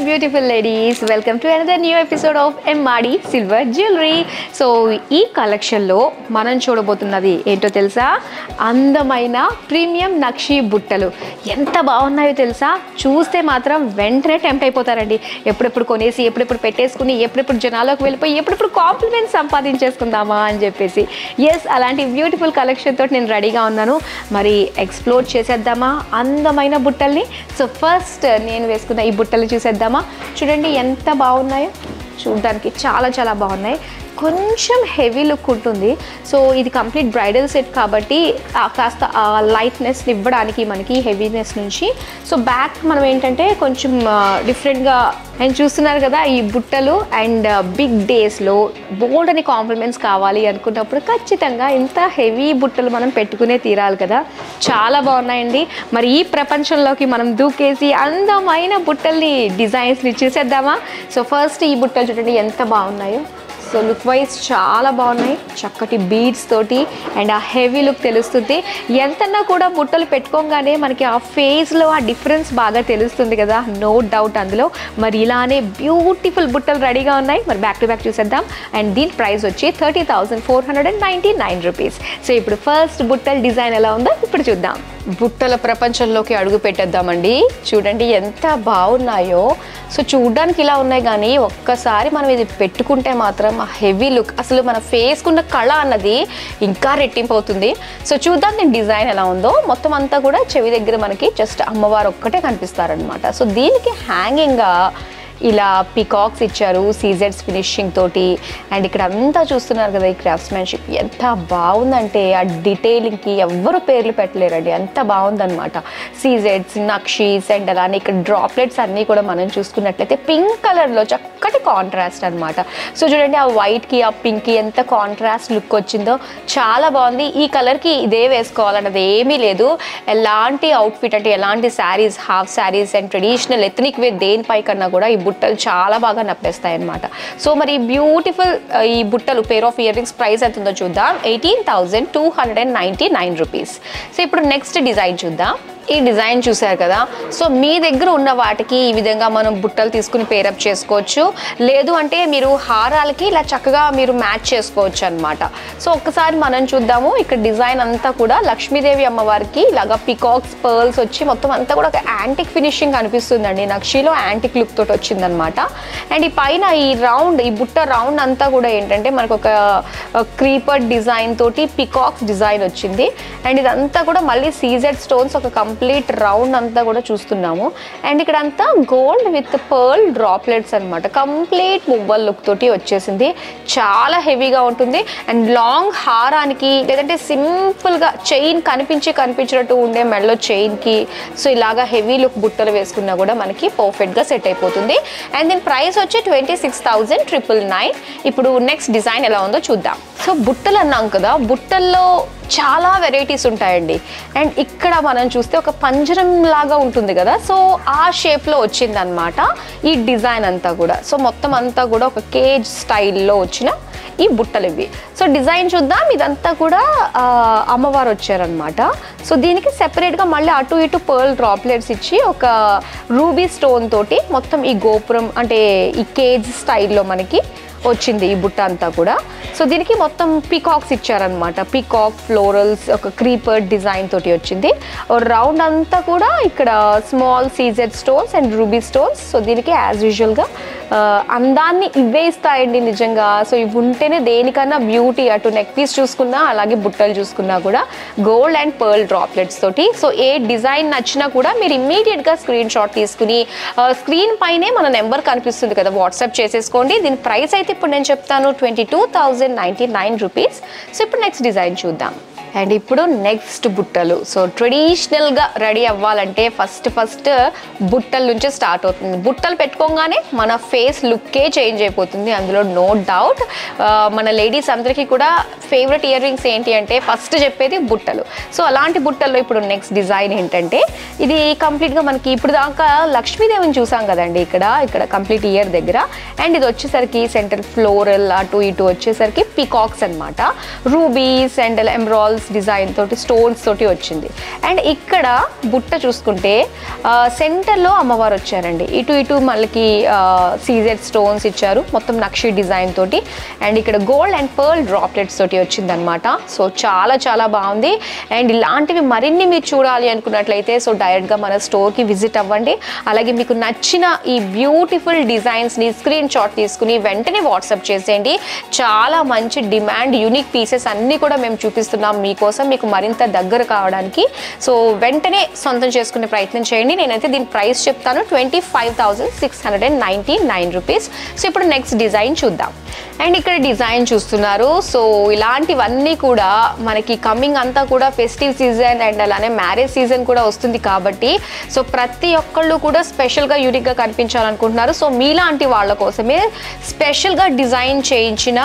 beautiful ladies, welcome to another new episode of MRD Silver Jewelry. So ఈ కలెక్షన్లో మనం చూడబోతున్నది ఏంటో తెలుసా? అందమైన ప్రీమియం నక్షి బుట్టలు ఎంత బాగున్నాయో తెలుసా? చూస్తే మాత్రం వెంటనే టెంప్ట్ అయిపోతారండి. ఎప్పుడెప్పుడు కొనేసి ఎప్పుడెప్పుడు పెట్టేసుకుని ఎప్పుడెప్పుడు జనాల్లోకి వెళ్ళిపోయి ఎప్పుడెప్పుడు కాంప్లిమెంట్స్ సంపాదించేసుకుందామా అని చెప్పేసి ఎస్ అలాంటి బ్యూటిఫుల్ కలెక్షన్ తోటి నేను రెడీగా ఉన్నాను. మరి ఎక్స్ప్లోర్ చేసేద్దామా అందమైన బుట్టల్ని? సో ఫస్ట్ నేను వేసుకున్న ఈ బుట్టలు చూసేద్దామా? చూడండి ఎంత బాగున్నాయో, చూడడానికి చాలా చాలా బాగున్నాయి. కొంచెం హెవీ లుక్ ఉంటుంది. సో ఇది కంప్లీట్ బ్రైడల్ సెట్ కాబట్టి కాస్త లైట్నెస్ ఇవ్వడానికి మనకి హెవీనెస్ నుంచి. సో బ్యాక్ మనం ఏంటంటే కొంచెం డిఫరెంట్గా అండ్ చూస్తున్నారు కదా ఈ బుట్టలు. అండ్ బిగ్ డేస్లో బోల్డ్ అని కాంప్లిమెంట్స్ కావాలి అనుకున్నప్పుడు ఖచ్చితంగా ఇంత హెవీ బుట్టలు మనం పెట్టుకునే తీరాలి కదా. చాలా బాగున్నాయండి. మరి ఈ ప్రపంచంలోకి మనం దూకేసి అందమైన బుట్టల్ని డిజైన్స్ని చూసేద్దామా? సో ఫస్ట్ ఈ బుట్టలు చూడండి ఎంత బాగున్నాయో. సో లుక్ వైజ్ చాలా బాగున్నాయి, చక్కటి బీడ్స్ తోటి అండ్ ఆ హెవీ లుక్ తెలుస్తుంది. ఎంతన్నా కూడా బుట్టలు పెట్టుకోగానే మనకి ఆ ఫేస్లో ఆ డిఫరెన్స్ బాగా తెలుస్తుంది కదా, నో డౌట్ అందులో. మరి ఇలానే బ్యూటిఫుల్ బుట్టలు రెడీగా ఉన్నాయి. మరి బ్యాక్ టు బ్యాక్ చూసేద్దాం. అండ్ దీని ప్రైస్ వచ్చి 30,499 రూపీస్. సో ఇప్పుడు ఫస్ట్ బుట్టల డిజైన్ ఎలా ఉందో ఇప్పుడు చూద్దాం. బుట్టల ప్రపంచంలోకి అడుగు పెట్టేద్దామండి. చూడండి ఎంత బాగున్నాయో. సో చూడడానికి ఇలా ఉన్నాయి కానీ ఒక్కసారి మనం ఇది పెట్టుకుంటే మాత్రం ఆ హెవీ లుక్ అసలు మన ఫేస్కున్న కళ అన్నది ఇంకా రెట్టింపు అవుతుంది. సో చూద్దాం నేను డిజైన్ ఎలా ఉందో. మొత్తం అంతా కూడా చెవి దగ్గర మనకి జస్ట్ అమ్మవారు ఒక్కటే కనిపిస్తారనమాట. సో దీనికి హ్యాంగింగ్గా ఇలా పికాక్స్ ఇచ్చారు సీజెడ్స్ ఫినిషింగ్ తోటి. అండ్ ఇక్కడ అంతా చూస్తున్నారు కదా ఈ క్రాఫ్ట్స్మెన్షిప్ ఎంత బాగుందంటే ఆ డీటెయిలింగ్కి ఎవ్వరు పేర్లు పెట్టలేరండి, అంత బాగుందనమాట. సీజెడ్స్ నక్షీస్ అండ్ అలానే ఇక్కడ డ్రాప్లెట్స్ అన్నీ కూడా మనం చూసుకున్నట్లయితే పింక్ కలర్లో చక్కటి కాంట్రాస్ట్ అనమాట. సో చూడండి ఆ వైట్కి ఆ పింక్కి ఎంత కాంట్రాస్ట్ లుక్ వచ్చిందో, చాలా బాగుంది. ఈ కలర్కి ఇదే వేసుకోవాలన్నది ఏమీ లేదు. ఎలాంటి అవుట్ఫిట్ అంటే ఎలాంటి saris, half saris and traditional ethnic wear దేనిపై కన్నా కూడా ఈ బుట్టలు చాలా బాగా నప్పేస్తాయి అనమాట. సో మరి బ్యూటిఫుల్ ఈ బుట్టలు pair of ear rings price ఎంతుందో చూద్దాం. 18,299 రూపీస్. సో ఇప్పుడు నెక్స్ట్ డిజైన్ చూద్దాం. ఈ డిజైన్ చూసారు కదా. సో మీ దగ్గర ఉన్న వాటికి ఈ విధంగా మనం బుట్టలు తీసుకుని పేరప్ చేసుకోవచ్చు. లేదు అంటే మీరు హారాలకి ఇలా చక్కగా మీరు మ్యాచ్ చేసుకోవచ్చు అనమాట. సో ఒక్కసారి మనం చూద్దాము. ఇక్కడ డిజైన్ అంతా కూడా లక్ష్మీదేవి అమ్మవారికి ఇలాగా పికాక్స్ పర్ల్స్ వచ్చి మొత్తం అంతా కూడా ఒక యాంటిక్ ఫినిషింగ్ అనిపిస్తుందండి. నక్షీలో యాంటిక్ లుక్ తోటి వచ్చిందనమాట. అండ్ ఈ పైన ఈ రౌండ్ ఈ బుట్ట రౌండ్ అంతా కూడా ఏంటంటే మనకు ఒక క్రీపర్ డిజైన్ తోటి పికాక్స్ డిజైన్ వచ్చింది. అండ్ ఇదంతా కూడా మళ్ళీ సీజెడ్ స్టోన్స్ ఒక కంప్లీట్ రౌండ్ అంతా కూడా చూస్తున్నాము. అండ్ ఇక్కడ అంతా గోల్డ్ విత్ పర్ల్ డ్రాప్లెట్స్ అనమాట. కంప్లీట్ మువ్వల్ లుక్ తోటి వచ్చేసింది. చాలా హెవీగా ఉంటుంది. అండ్ లాంగ్ హారానికి లేదంటే సింపుల్గా చైన్ కనిపించినట్టు ఉండే మెడలో చైన్కి సో ఇలాగా హెవీ లుక్ బుట్టలు వేసుకున్నా కూడా మనకి పర్ఫెక్ట్గా సెట్ అయిపోతుంది. అండ్ దీని ప్రైస్ వచ్చి 26,999. ఇప్పుడు నెక్స్ట్ డిజైన్ ఎలా ఉందో చూద్దాం. సో బుట్టలు అన్నాం కదా, బుట్టల్లో చాలా వెరైటీస్ ఉంటాయండి. అండ్ ఇక్కడ మనం చూస్తే ఒక పంజరం లాగా ఉంటుంది కదా, సో ఆ షేప్లో వచ్చిందనమాట ఈ డిజైన్ అంతా కూడా. సో మొత్తం అంతా కూడా ఒక కేజ్ స్టైల్లో వచ్చిన ఈ బుట్టలు ఇవి. సో డిజైన్ చూద్దాం. ఇదంతా కూడా అమ్మవారు వచ్చారనమాట. సో దీనికి సెపరేట్గా మళ్ళీ అటు ఇటు పర్ల్ డ్రాప్లెట్స్ ఇచ్చి ఒక రూబీ స్టోన్ తోటి మొత్తం ఈ గోపురం అంటే ఈ కేజ్ స్టైల్లో మనకి వచ్చింది ఈ బుట్ట అంతా కూడా. సో దీనికి మొత్తం పీకాక్స్ ఇచ్చారనమాట. పీకాక్ ఫ్లోరల్స్ ఒక క్రీపర్ డిజైన్ తోటి వచ్చింది. రౌండ్ అంతా కూడా ఇక్కడ small CZ stones and ruby stones. So దీనికి యాజ్ యూజువల్గా అందాన్ని ఇవే ఇస్తాయండి నిజంగా. సో ఇవి ఉంటేనే దేనికన్నా బ్యూటీ. అటు నెక్ పీస్ చూసుకున్నా అలాగే బుట్టలు చూసుకున్నా కూడా గోల్డ్ అండ్ పర్ల్ డ్రాప్లెట్స్ తోటి. సో ఏ డిజైన్ నచ్చినా కూడా మీరు ఇమ్మీడియట్గా స్క్రీన్ షాట్ తీసుకుని స్క్రీన్ పైనే మన నెంబర్ కనిపిస్తుంది కదా, వాట్సాప్ చేసేసుకోండి. దీని ప్రైస్ అయితే ఇప్పుడు నేను చెప్తాను 22,099 రూపీస్. సో ఇప్పుడు నెక్స్ట్ డిజైన్ చూద్దాం. అండ్ ఇప్పుడు నెక్స్ట్ బుట్టలు. సో ట్రెడిషనల్గా రెడీ అవ్వాలంటే ఫస్ట్ బుట్టల నుంచి స్టార్ట్ అవుతుంది. బుట్టలు పెట్టుకోగానే మన ఫేస్ లుక్కే చేంజ్ అయిపోతుంది, అందులో నో డౌట్. మన లేడీస్ అందరికీ కూడా ఫేవరెట్ ఇయర్ రింగ్స్ ఏంటి అంటే ఫస్ట్ చెప్పేది బుట్టలు. సో అలాంటి బుట్టల్లో ఇప్పుడు నెక్స్ట్ డిజైన్ ఏంటంటే ఇది కంప్లీట్గా మనకి ఇప్పుడు దాకా లక్ష్మీదేవిని చూసాం కదండి ఇక్కడ కంప్లీట్ ఇయర్ దగ్గర. అండ్ ఇది వచ్చేసరికి సెంటర్ ఫ్లోరల్ అటు ఇటు వచ్చేసరికి పికాక్స్ అనమాట. Rubies and emerald pearls design తోటి స్టోన్స్ తోటి వచ్చింది. అండ్ ఇక్కడ బుట్ట చూసుకుంటే సెంటర్లో అమ్మవారు వచ్చారండి. ఇటు మనకి సీజెడ్ స్టోన్స్ ఇచ్చారు మొత్తం నక్షి డిజైన్ తోటి. అండ్ ఇక్కడ గోల్డ్ అండ్ పర్ల్ డ్రాప్లెట్స్ తోటి వచ్చిందనమాట. సో చాలా బాగుంది. అండ్ ఇలాంటివి మరిన్ని మీరు చూడాలి అనుకున్నట్లయితే సో డైరెక్ట్గా మన స్టోర్కి విజిట్ అవ్వండి. అలాగే మీకు నచ్చిన ఈ బ్యూటిఫుల్ డిజైన్స్ని స్క్రీన్ షాట్ తీసుకుని వెంటనే వాట్సాప్ చేసేయండి. చాలా మంచి డిమాండ్ యూనిక్ పీసెస్ అన్నీ కూడా మేము చూపిస్తున్నాం మీకోసం, మీకు మరింత దగ్గర కావడానికి. సో వెంటనే సొంతం చేసుకునే ప్రయత్నం చేయండి. నేనైతే దీని ప్రైస్ చెప్తాను, 25,699 రూపీస్. సో ఇప్పుడు నెక్స్ట్ డిజైన్ చూద్దాం. అండ్ ఇక్కడ డిజైన్ చూస్తున్నారు. సో ఇలాంటివన్నీ కూడా మనకి కమింగ్ అంతా కూడా ఫెస్టివ్ సీజన్ అండ్ అలానే మ్యారేజ్ సీజన్ కూడా వస్తుంది కాబట్టి సో ప్రతి ఒక్కళ్ళు కూడా స్పెషల్గా యూనిక్గా కనిపించాలనుకుంటున్నారు. సో మీలాంటి వాళ్ళ కోసమే స్పెషల్గా డిజైన్ చేయించిన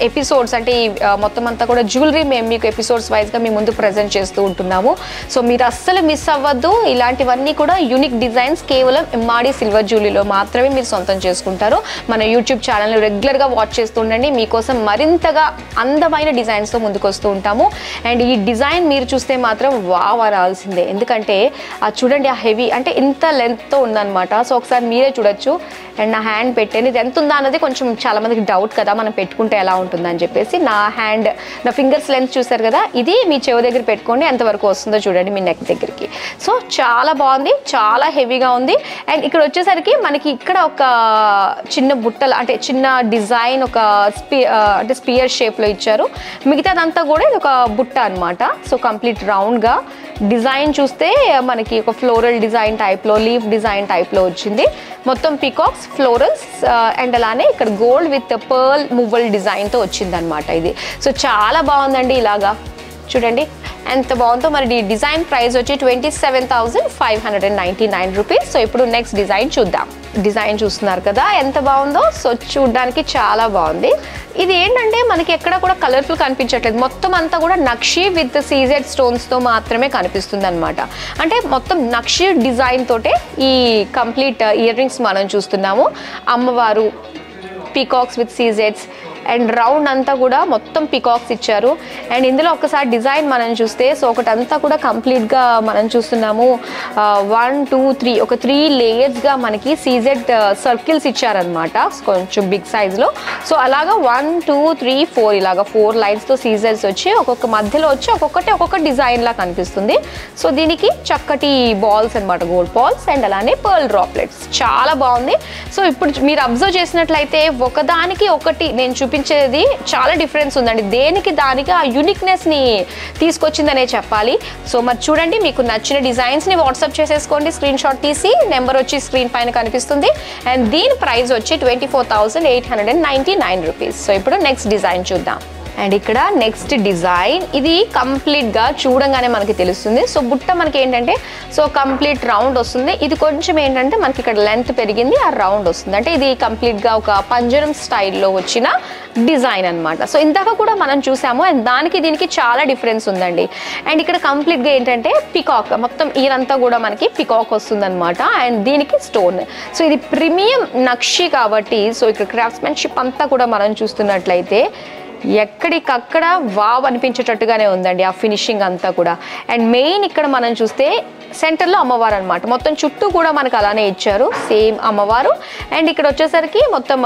ఎపిసోడ్స్ అంటే మొత్తం అంతా కూడా జ్యువెలరీ మేము మీకు ఎపిసోడ్స్ వైజ్గా మీ ముందు ప్రజెంట్ చేస్తూ ఉంటున్నాము. సో మీరు అస్సలు మిస్ అవ్వద్దు. ఇలాంటివన్నీ కూడా యూనిక్ డిజైన్స్ కేవలం ఎంఆర్డి సిల్వర్ జ్యువెలరీలో మాత్రమే మీరు సొంతం చేసుకుంటారు. మన యూట్యూబ్ ఛానల్ రెగ్యులర్గా వాచ్ చేస్తూ ఉండండి. మీకోసం మరింతగా అందమైన డిజైన్స్తో ముందుకు వస్తూ ఉంటాము. అండ్ ఈ డిజైన్ మీరు చూస్తే మాత్రం వావ్ అనాల్సిందే. ఎందుకంటే చూడండి ఆ హెవీ అంటే ఇంత లెంత్తో ఉందన్నమాట. సో ఒకసారి మీరే చూడొచ్చు. అండ్ నా హ్యాండ్ పెట్టాను, ఇది ఎంత ఉందా అన్నది కొంచెం చాలా మందికి డౌట్ కదా, మనం పెట్టుకుంటే ఎలా ఉంటుందని చెప్పేసి. నా ఫింగర్స్ లెంత్ చూసారు కదా, ఇది మీ చెవి దగ్గర పెట్టుకోండి ఎంతవరకు వస్తుందో చూడండి మీ నెక్ దగ్గరికి. సో చాలా బాగుంది, చాలా హెవీగా ఉంది. అండ్ ఇక్కడ వచ్చేసరికి మనకి ఇక్కడ ఒక చిన్న బుట్టలు అంటే చిన్న డిజైన్ ఒక అంటే స్పియర్ షేప్లో ఇచ్చారు. మిగతాదంతా కూడా ఇది ఒక బుట్ట అనమాట. సో కంప్లీట్ రౌండ్గా డిజైన్ చూస్తే మనకి ఒక ఫ్లోరల్ డిజైన్ టైప్లో, లీఫ్ డిజైన్ టైప్లో వచ్చింది. మొత్తం పికాక్స్, ఫ్లోరల్స్ అండ్ అలానే ఇక్కడ గోల్డ్ విత్ పర్ల్ మువ్వల్ డిజైన్తో వచ్చిందనమాట ఇది. సో చాలా బాగుందండి. ఇలాగా చూడండి ఎంత బాగుందో. మరి ఈ డిజైన్ ప్రైస్ వచ్చి 27,599 రూపీస్. సో ఇప్పుడు నెక్స్ట్ డిజైన్ చూద్దాం. డిజైన్ చూస్తున్నారు కదా ఎంత బాగుందో. సో చూడడానికి చాలా బాగుంది. ఇది ఏంటంటే మనకి ఎక్కడ కూడా కలర్ఫుల్ కనిపించట్లేదు, మొత్తం అంతా కూడా నక్షి విత్ సీజెడ్ స్టోన్స్తో మాత్రమే కనిపిస్తుంది అనమాట. అంటే మొత్తం నక్షి డిజైన్ తోటే ఈ కంప్లీట్ ఇయర్ రింగ్స్ మనం చూస్తున్నాము. అమ్మవారు, పీకాక్స్ విత్ సీజెడ్స్ అండ్ రౌండ్ అంతా కూడా మొత్తం పికాక్స్ ఇచ్చారు. అండ్ ఇందులో ఒకసారి డిజైన్ మనం చూస్తే సో ఒకటంతా కూడా కంప్లీట్గా మనం చూస్తున్నాము 1 2 3 ఒక 3 లేయర్స్గా మనకి సీజెడ్ సర్కిల్స్ ఇచ్చారనమాట కొంచెం బిగ్ సైజ్లో. సో అలాగా 1 2 3 4 ఇలాగా 4 లైన్స్తో సీజెడ్స్ వచ్చి ఒక్కొక్క మధ్యలో వచ్చి ఒక్కొక్క డిజైన్లా కనిపిస్తుంది. సో దీనికి చక్కటి బాల్స్ అనమాట, గోల్డ్ బాల్స్ అండ్ అలానే పర్ల్ డ్రాప్లెట్స్. చాలా బాగుంది. సో ఇప్పుడు మీరు అబ్జర్వ్ చేసినట్లయితే ఒకదానికి ఒకటి నేను చూపించేది చాలా డిఫరెన్స్ ఉందండి. దేనికి దానికి ఆ యూనిక్నెస్ని తీసుకొచ్చిందనే చెప్పాలి. సో మరి చూడండి, మీకు నచ్చిన డిజైన్స్ని వాట్సాప్ చేసేసుకోండి, స్క్రీన్ షాట్ తీసి. నెంబర్ వచ్చి స్క్రీన్ పైన కనిపిస్తుంది. అండ్ దీని ప్రైస్ వచ్చి 24,899 రూపీస్. సో ఇప్పుడు నెక్స్ట్ డిజైన్ చూద్దాం. అండ్ ఇక్కడ నెక్స్ట్ డిజైన్ ఇది కంప్లీట్గా చూడంగానే మనకి తెలుస్తుంది. సో బుట్ట మనకి ఏంటంటే సో కంప్లీట్ రౌండ్ వస్తుంది. ఇది కొంచెం ఏంటంటే మనకి ఇక్కడ లెంత్ పెరిగింది, ఆ రౌండ్ వస్తుంది. అంటే ఇది కంప్లీట్గా ఒక పంజరం స్టైల్లో వచ్చిన డిజైన్ అనమాట. సో ఇందాక కూడా మనం చూసాము. అండ్ దానికి దీనికి చాలా డిఫరెన్స్ ఉందండి. అండ్ ఇక్కడ కంప్లీట్గా ఏంటంటే పికాక్, మొత్తం ఇదంతా కూడా మనకి పికాక్ వస్తుంది అనమాట. అండ్ దీనికి స్టోన్. సో ఇది ప్రీమియం నక్షి కాబట్టి సో ఇక్కడ క్రాఫ్ట్స్మెన్షిప్ అంతా కూడా మనం చూస్తున్నట్లయితే ఎక్కడికక్కడ వావ్ అనిపించేటట్టుగానే ఉందండి ఆ ఫినిషింగ్ అంతా కూడా. అండ్ మెయిన్ ఇక్కడ మనం చూస్తే సెంటర్లో అమ్మవారు అనమాట. మొత్తం చుట్టూ కూడా మనకు అలానే ఇచ్చారు, సేమ్ అమ్మవారు. అండ్ ఇక్కడ వచ్చేసరికి మొత్తం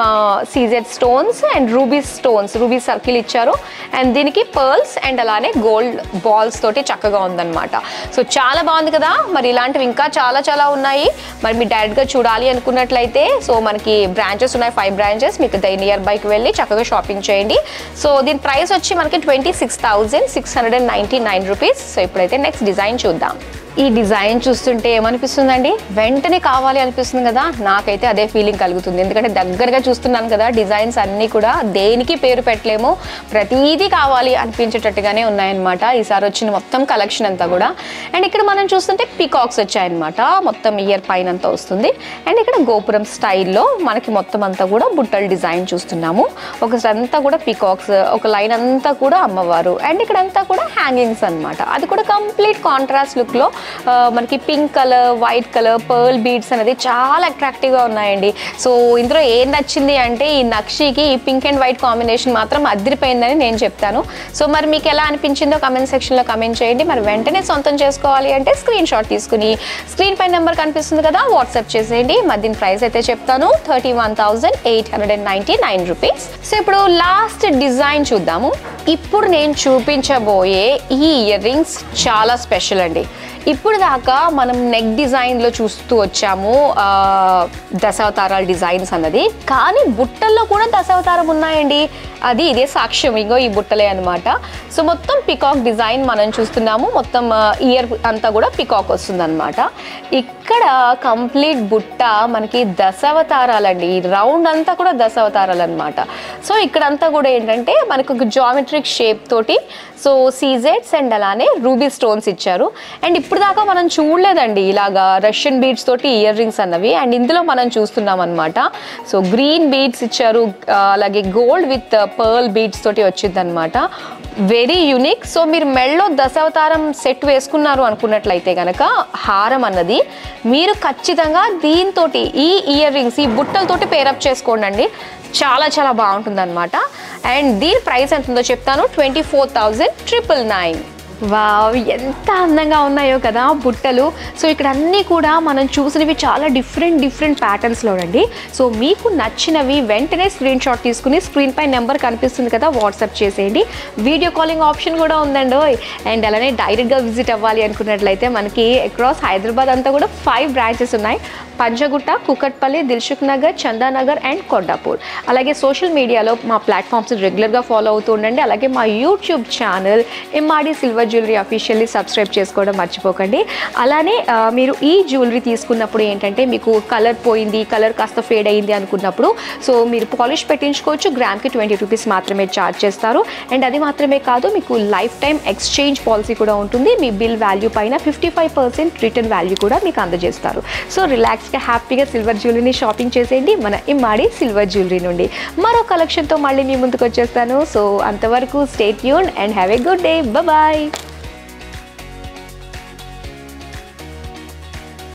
CZ stones and ruby stones, ruby circle ఇచ్చారు. అండ్ దీనికి పర్ల్స్ అండ్ అలానే గోల్డ్ బాల్స్ తోటి చక్కగా ఉందన్నమాట. సో చాలా బాగుంది కదా. మరి ఇలాంటివి ఇంకా చాలా ఉన్నాయి. మరి మీరు డైరెక్ట్గా చూడాలి అనుకున్నట్లయితే సో మనకి బ్రాంచెస్ ఉన్నాయి, 5 బ్రాంచెస్. మీకు నియర్ బైకి వెళ్ళి చక్కగా షాపింగ్ చేయండి. సో దీని ప్రైస్ వచ్చి మనకి 26,699 రూపీస్. సో ఇప్పుడైతే నెక్స్ట్ డిజైన్ చూద్దాం. ఈ డిజైన్ చూస్తుంటే ఏమనిపిస్తుందండి, వెంటనే కావాలి అనిపిస్తుంది కదా. నాకైతే అదే ఫీలింగ్ కలుగుతుంది. ఎందుకంటే దగ్గరగా చూస్తున్నాను కదా, డిజైన్స్ అన్నీ కూడా దేనికి పేరు పెట్టలేము, ప్రతీదీ కావాలి అనిపించేటట్టుగానే ఉన్నాయన్నమాట ఈసారి వచ్చిన మొత్తం కలెక్షన్ అంతా కూడా. అండ్ ఇక్కడ మనం చూస్తుంటే పికాక్స్ వచ్చాయన్నమాట, మొత్తం ఇయర్ పైన అంతా వస్తుంది. అండ్ ఇక్కడ గోపురం స్టైల్లో మనకి మొత్తం అంతా కూడా బుట్టల డిజైన్ చూస్తున్నాము. ఒకసారంతా కూడా పికాక్స్, ఒక లైన్ అంతా కూడా అమ్మవారు. అండ్ ఇక్కడ అంతా కూడా హ్యాంగింగ్స్ అనమాట. అది కూడా కంప్లీట్ కాంట్రాస్ట్ లుక్లో మనకి pink colour, white colour, pearl beads అనేది చాలా అట్రాక్టివ్గా ఉన్నాయండి. సో ఇందులో ఏం నచ్చింది అంటే ఈ నక్షికి ఈ పింక్ అండ్ వైట్ కాంబినేషన్ మాత్రం అదిరిపోయిందని నేను చెప్తాను. సో మరి మీకు ఎలా అనిపించిందో కమెంట్ సెక్షన్లో కమెంట్ చేయండి. మరి వెంటనే సొంతం చేసుకోవాలి అంటే స్క్రీన్ షాట్ తీసుకుని స్క్రీన్ పై నెంబర్ కనిపిస్తుంది కదా, వాట్సాప్ చేసేయండి. మరి దీని ప్రైస్ అయితే చెప్తాను, 31,899 రూపీస్. సో ఇప్పుడు లాస్ట్ డిజైన్ చూద్దాము. ఇప్పుడు నేను చూపించబోయే ఈ ఇయర్ రింగ్స్ చాలా స్పెషల్ అండి. ఇప్పుడు దాకా మనం నెక్ డిజైన్లో చూస్తూ వచ్చాము దశావతారాల డిజైన్స్ అన్నది, కానీ బుట్టల్లో కూడా దశావతారం ఉన్నాయండి. అది ఇదే సాక్ష్యం, ఇంకో ఈ బుట్టలే అనమాట. సో మొత్తం పికాక్ డిజైన్ మనం చూస్తున్నాము. మొత్తం ఇయర్ అంతా కూడా పికాక్ వస్తుంది అనమాట. ఇక్కడ కంప్లీట్ బుట్ట మనకి దశావతారాలండి. ఈ రౌండ్ అంతా కూడా దశావతారాలు అనమాట. సో ఇక్కడంతా కూడా ఏంటంటే మనకు ఒక జామెట్రిక్ షేప్ తోటి సో సీజెడ్స్ అండ్ అలానే రూబీ స్టోన్స్ ఇచ్చారు. అండ్ ఇప్పుడు దాకా మనం చూడలేదండి ఇలాగా రష్యన్ బీడ్స్ తోటి ఇయర్ రింగ్స్ అన్నవి. అండ్ ఇందులో మనం చూస్తున్నాం అనమాట. సో గ్రీన్ బీడ్స్ ఇచ్చారు, అలాగే గోల్డ్ విత్ పర్ల్ బీడ్స్ తోటి వచ్చింది అనమాట. Very unique. సో మీరు మెళ్ళో దశావతారం సెట్ వేసుకున్నారు అనుకున్నట్లయితే కనుక హారం అన్నది మీరు ఖచ్చితంగా దీంతో ఈ ఇయర్ రింగ్స్ ఈ బుట్టలతోటి పేరప్ చేసుకోండి. చాలా చాలా బాగుంటుంది అనమాట. అండ్ దీని ప్రైస్ ఎంత ఉందో చెప్తాను, 24,999. వావ్, ఎంత అందంగా ఉన్నాయో కదా బుట్టలు. సో ఇక్కడ అన్నీ కూడా మనం చూసినవి చాలా డిఫరెంట్ ప్యాటర్న్స్లో అండి. సో మీకు నచ్చినవి వెంటనే స్క్రీన్ షాట్ తీసుకుని స్క్రీన్ పై నెంబర్ కనిపిస్తుంది కదా, వాట్సాప్ చేసేయండి. వీడియో కాలింగ్ ఆప్షన్ కూడా ఉందండి. అండ్ అలానే డైరెక్ట్గా విజిట్ అవ్వాలి అనుకున్నట్లయితే మనకి అక్రాస్ హైదరాబాద్ అంతా కూడా 5 బ్రాంచెస్ ఉన్నాయి. పంజగుట్ట, కుకట్పల్లి, దిల్సుఖ్ నగర్, చందానగర్ అండ్ కొండాపూర్. అలాగే సోషల్ మీడియాలో మా ప్లాట్ఫామ్స్ రెగ్యులర్గా ఫాలో అవుతూ ఉండండి. అలాగే మా YouTube channel MRD silver jewellery officially subscribe చేసుకోవడం మర్చిపోకండి. అలానే మీరు ఈ జ్యువెలరీ తీసుకున్నప్పుడు ఏంటంటే మీకు కలర్ పోయింది, కలర్ కాస్త ఫేడ్ అయ్యింది అనుకున్నప్పుడు సో మీరు పాలిష్ పెట్టించుకోవచ్చు. గ్రామ్కి 20 రూపీస్ మాత్రమే ఛార్జ్ చేస్తారు. అండ్ అది మాత్రమే కాదు, మీకు లైఫ్ టైం ఎక్స్చేంజ్ పాలసీ కూడా ఉంటుంది. మీ బిల్ వాల్యూ పైన 55% రిటర్న్ వాల్యూ కూడా మీకు అందజేస్తారు. సో రిలాక్స్గా హ్యాపీగా సిల్వర్ జ్యువెలరీని షాపింగ్ చేసేయండి మన ఇమ్మాడి సిల్వర్ జ్యువెలరీ నుండి. మరో కలెక్షన్తో మళ్ళీ మీ ముందుకు వచ్చేస్తాను. సో అంతవరకు stay tuned and have a good day. Bye.